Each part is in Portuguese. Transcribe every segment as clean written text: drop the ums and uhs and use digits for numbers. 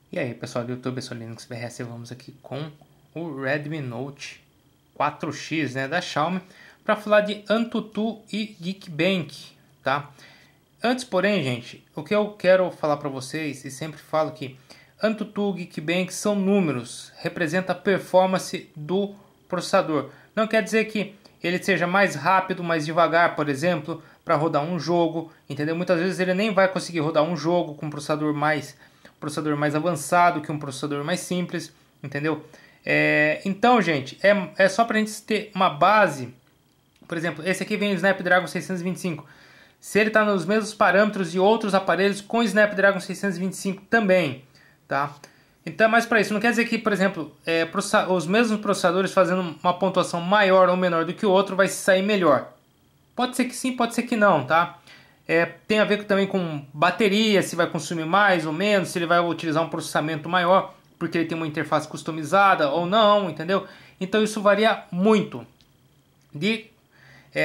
E aí pessoal do YouTube, eu sou o Linux BRS, vamos aqui com o Redmi Note 4X, né, da Xiaomi, para falar de AnTuTu e Geekbench, tá? Antes, porém, gente, o que eu quero falar para vocês, e sempre falo que AnTuTu e Geekbench são números, representa a performance do processador. Não quer dizer que ele seja mais rápido, mais devagar, por exemplo, para rodar um jogo, entendeu? Muitas vezes ele nem vai conseguir rodar um jogo com um processador mais avançado que um processador mais simples, entendeu? Então, gente, é só para a gente ter uma base. Por exemplo, esse aqui vem o Snapdragon 625. Se ele está nos mesmos parâmetros de outros aparelhos com Snapdragon 625 também, tá? Então é mais para isso. Não quer dizer que, por exemplo, os mesmos processadores fazendo uma pontuação maior ou menor do que o outro vai sair melhor. Pode ser que sim, pode ser que não, tá? Tem a ver também com bateria, se vai consumir mais ou menos, se ele vai utilizar um processamento maior, porque ele tem uma interface customizada ou não, entendeu? Então isso varia muito de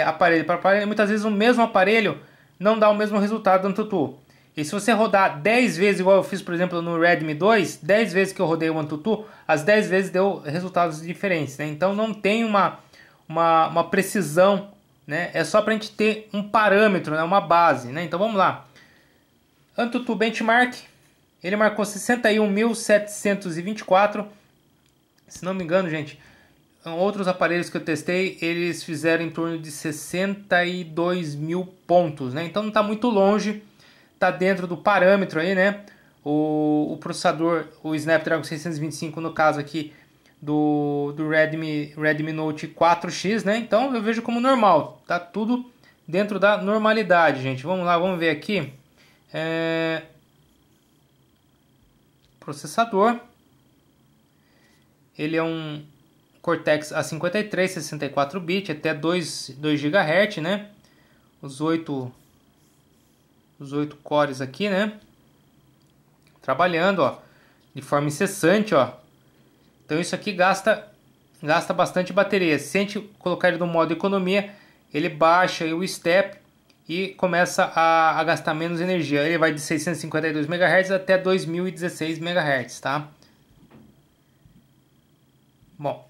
aparelho para aparelho. Muitas vezes o mesmo aparelho não dá o mesmo resultado do AnTuTu. E se você rodar 10 vezes, igual eu fiz, por exemplo, no Redmi 2, 10 vezes que eu rodei o AnTuTu, as 10 vezes deu resultados diferentes, né? Então não tem uma precisão, né? É só para a gente ter um parâmetro, né? Uma base, né? Então vamos lá. AnTuTu Benchmark, ele marcou 61.724. Se não me engano, gente, outros aparelhos que eu testei, eles fizeram em torno de 62 mil pontos, né? Então não está muito longe, está dentro do parâmetro aí, né? O processador, o Snapdragon 625 no caso aqui do Redmi Note 4X, né? Então eu vejo como normal, tá tudo dentro da normalidade, gente. Vamos lá, vamos ver aqui. Processador, ele é um Cortex A53 64 bits, até 2 GHz, né? Os 8 cores aqui, né? Trabalhando, ó, de forma incessante, ó. Então isso aqui gasta bastante bateria. Se a gente colocar ele no modo economia, ele baixa aí o step e começa a gastar menos energia. Ele vai de 652 MHz até 2016 MHz, tá? Bom,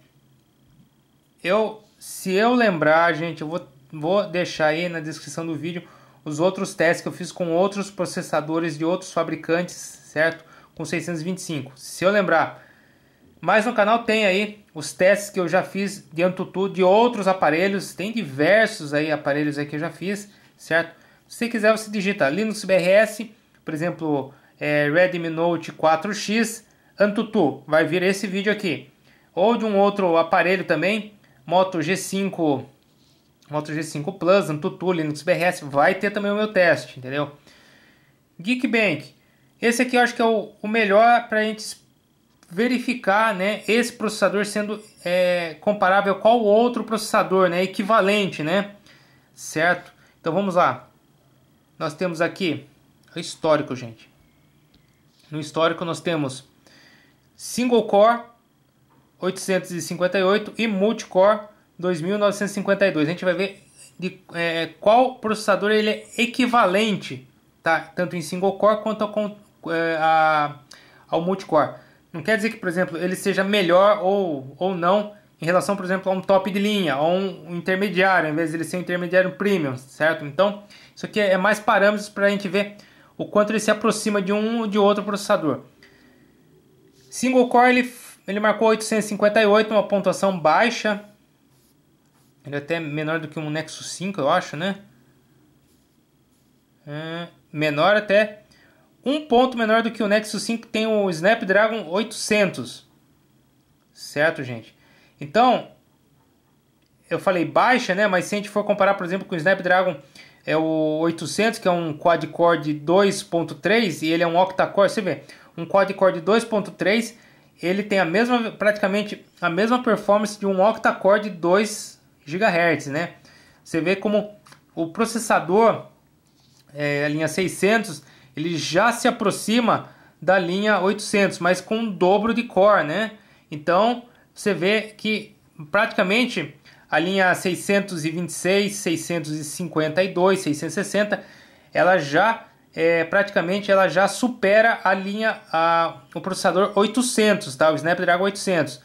se eu lembrar, gente, eu vou deixar aí na descrição do vídeo os outros testes que eu fiz com outros processadores de outros fabricantes, certo? Com 625. Se eu lembrar. Mas no canal tem aí os testes que eu já fiz de AnTuTu de outros aparelhos. Tem diversos aí aparelhos aí que eu já fiz, certo? Se você quiser, você digita Linux BRS, por exemplo, Redmi Note 4X, AnTuTu. Vai vir esse vídeo aqui. Ou de um outro aparelho também, Moto G5 Plus, AnTuTu, Linux BRS. Vai ter também o meu teste, entendeu? Geekbench. Esse aqui eu acho que é o melhor para a gente verificar, né, esse processador sendo comparável a qual outro processador, né, equivalente, né, certo? Então vamos lá. Nós temos aqui o histórico, gente. No histórico nós temos Single Core 858 e Multicore 2952. A gente vai ver qual processador ele é equivalente, tá? Tanto em Single Core quanto ao Multicore. Não quer dizer que, por exemplo, ele seja melhor ou não em relação, por exemplo, a um top de linha ou um intermediário, ao invés de ele ser um intermediário premium, certo? Então, isso aqui é mais parâmetros para a gente ver o quanto ele se aproxima de um ou de outro processador. Single Core, ele marcou 858, uma pontuação baixa. Ele é até menor do que um Nexus 5, eu acho, né? Menor até. Um ponto menor do que o Nexus 5 tem o Snapdragon 800. Certo, gente? Então, eu falei baixa, né? Mas se a gente for comparar, por exemplo, com o Snapdragon o 800, que é um quad-core de 2.3, e ele é um octa-core, você vê, um quad-core de 2.3, ele tem praticamente a mesma performance de um octa-core de 2 GHz, né? Você vê como o processador, a linha 600, ele já se aproxima da linha 800, mas com um dobro de core, né? Então, você vê que praticamente a linha 626, 652, 660, ela já praticamente ela já supera a linha, o processador 800, tá? O Snapdragon 800.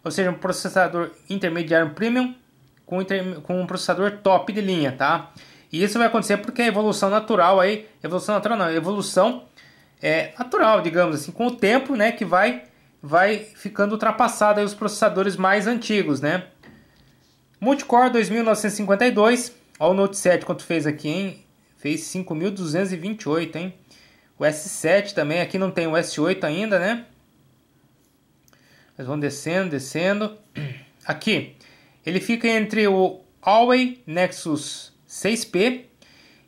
Ou seja, um processador intermediário premium com um processador top de linha, tá? E isso vai acontecer porque a evolução natural aí, evolução natural não, evolução natural, digamos assim, com o tempo, né, que vai ficando ultrapassado aí os processadores mais antigos, né? Multicore 2952, olha o Note 7 quanto fez aqui, hein? Fez 5.228, hein? O S7 também, aqui não tem o S8 ainda, né? Nós vamos descendo. Aqui, ele fica entre o Huawei Nexus 6P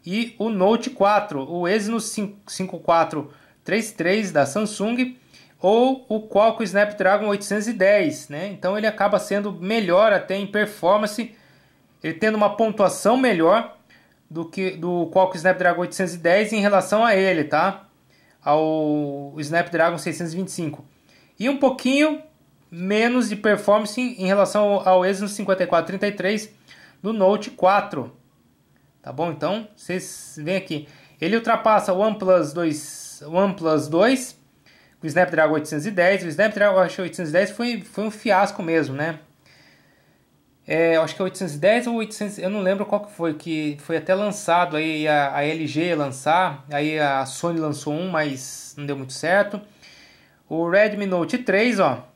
e o Note 4, o Exynos 5433 da Samsung, ou o Qualcomm Snapdragon 810, né? Então ele acaba sendo melhor até em performance, ele tendo uma pontuação melhor do que do Qualcomm Snapdragon 810 em relação a ele, tá? Ao Snapdragon 625. E um pouquinho menos de performance em relação ao Exynos 5433 do Note 4. Tá bom? Então, vocês veem aqui. Ele ultrapassa o OnePlus 2, o Snapdragon 810. O Snapdragon 810 foi um fiasco mesmo, né? Eu acho que é 810 ou 800, eu não lembro qual que foi até lançado, aí a LG ia lançar, aí a Sony lançou um, mas não deu muito certo. O Redmi Note 3, ó,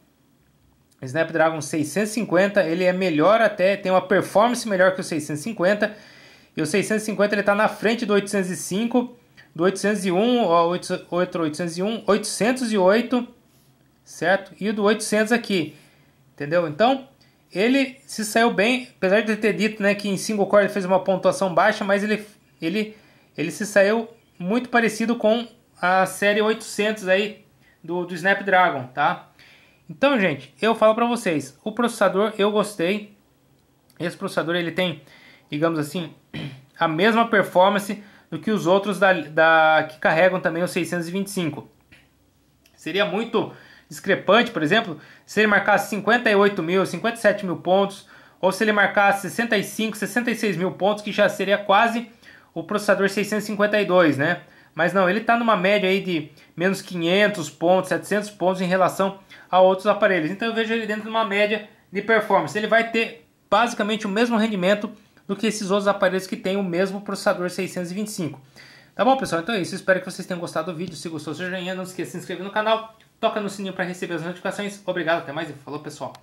Snapdragon 650, ele é melhor até, tem uma performance melhor que o 650, e o 650 ele está na frente do 805, do 801, ó, 801, 808, certo? E o do 800 aqui, entendeu? Então, ele se saiu bem, apesar de ter dito, né, que em single core ele fez uma pontuação baixa, mas ele se saiu muito parecido com a série 800 aí do Snapdragon, tá? Então, gente, eu falo para vocês, o processador eu gostei. Esse processador ele tem, digamos assim, a mesma performance do que os outros que carregam também o 625. Seria muito discrepante, por exemplo, se ele marcasse 58 mil, 57 mil pontos, ou se ele marcasse 65, 66 mil pontos, que já seria quase o processador 652, né? Mas não, ele está numa média aí de menos 500 pontos, 700 pontos em relação a outros aparelhos. Então eu vejo ele dentro de uma média de performance. Ele vai ter basicamente o mesmo rendimento do que esses outros aparelhos que têm o mesmo processador 625. Tá bom, pessoal? Então é isso. Espero que vocês tenham gostado do vídeo. Se gostou, seja joinha. Não se esqueça de se inscrever no canal. Toca no sininho para receber as notificações. Obrigado, até mais e falou, pessoal.